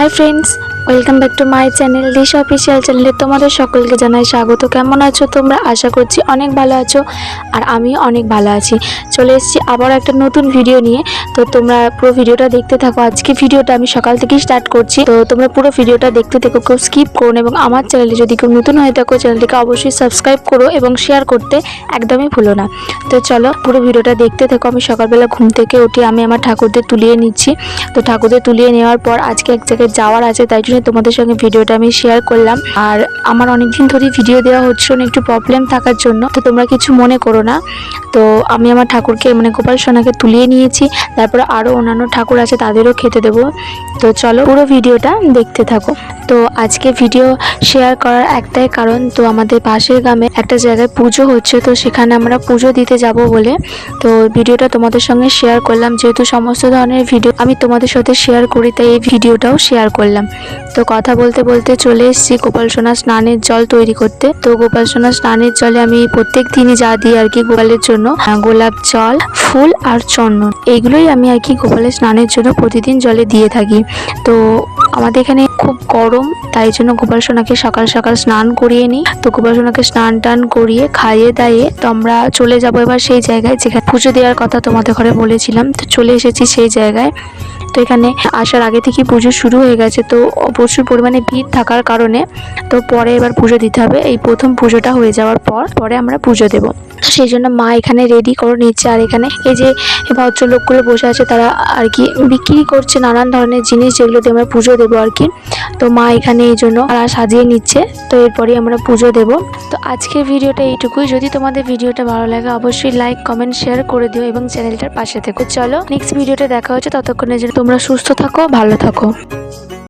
High friends welcome back to my channel Disha official चैनले तुम्हारे सकलके जानाई स्वागत। केमन आछो तोमरा? आशा करछि अनेक भालो आछो और आमिও अनेक भालो आछि। चले एसेछि आबार एकटा नतून भिडियो निये। तो तोमरा पुरो भिडियोटा देखते थाको। आजके भिडियोटा आमि सकाल थेकेई स्टार्ट करछि, तो तोमरा पुरो भिडियोटा देखते थाको, केउ स्किप करो ना। एबं आमार चैनेले जदि केउ नतून हये थाको चैनेलटिके अवश्यई सबस्क्राइब करो एबं शेयार करते एकदमई भुलो ना। तो चलो पुरो भिडियोटा देखते थाको। आमि सकालबेला घुम थेके उठे आमि आमार ठाकुरदेर तुलिये निচ্ছি। तो ठाकुरदेर तुलिये नेওয়ার পর আজকে এক জায়গায় যাওয়ার আছে, তাই জন্য তোমাদের সঙ্গে ভিডিওটা আমি শেয়ার করলাম। আর আমার অনেক দিন ধরে ভিডিও দেওয়া হচ্ছে না, একটু প্রবলেম থাকার জন্য, তো তোমরা কিছু মনে করো না। তো আমি আমার ঠাকুরকে মানে গোপাল সোনাকে তুলিয়ে নিয়েছি, তারপরে আরও অন্যান্য ঠাকুর আছে তাদেরও খেতে দেবো। তো চলো পুরো ভিডিওটা দেখতে থাকো। তো আজকে ভিডিও শেয়ার করার একটাই কারণ, তো আমাদের পাশের গ্রামে একটা জায়গায় পুজো হচ্ছে, তো সেখানে আমরা পুজো দিতে যাব বলে তো ভিডিওটা তোমাদের সঙ্গে শেয়ার করলাম। যেহেতু সমস্ত ধরনের ভিডিও আমি তোমাদের সাথে শেয়ার করি, তাই এই ভিডিওটাও শেয়ার করলাম। তো কথা বলতে বলতে চলে এসেছি গোপাল সোনা স্নানের জল তৈরি করতে। তো গোপাল সোনা স্নানের জলে আমি প্রত্যেক দিনই যা দিই আর কি গোপালের জন্য, গোলাপ জল, ফুল আর চন্দন, এইগুলোই আমি আর কি গোপালের স্নানের জন্য প্রতিদিন জলে দিয়ে থাকি। তো আমাদের এখানে খুব গরম, তাই জন্য গোপাল সোনাকে সকাল সকাল স্নান করিয়ে নিই। তো গোপাল সোনাকে স্নান টান করিয়ে খাইয়ে দাইয়ে তো আমরা চলে যাবো এবার সেই জায়গায় যেখানে পুজো দেওয়ার কথা তোমাদের ঘরে বলেছিলাম। তো চলে এসেছি সেই জায়গায়। তো এখানে আসার আগে থেকে পুজো শুরু হয়ে গেছে, তো প্রচুর পরিমাণে ভিড় থাকার কারণে তো পরে এবার পুজো দিতে হবে। এই প্রথম পুজোটা হয়ে যাওয়ার পরে আমরা পুজো দেবো। তো সেই জন্য মা এখানে রেডি করে নিচ্ছে। আর এখানে এই যে ভদ্রলোকগুলো বসে আছে, তারা আর কি বিক্রি করছে নানান ধরনের জিনিস, যেগুলো দিয়ে আমরা পুজো দেবো আর কি। তো মা এখানে এই জন্য সাজিয়ে নিচ্ছে, তো এরপরেই আমরা পুজো দেব। তো আজকের ভিডিওটা এইটুকুই। যদি তোমাদের ভিডিওটা ভালো লাগে অবশ্যই লাইক কমেন্ট শেয়ার করে দিও এবং চ্যানেলটার পাশে থেকো। চলো নেক্সট ভিডিওতে দেখা হচ্ছে, ততক্ষণের জন্য তোমরা সুস্থ থাকো, ভালো থাকো।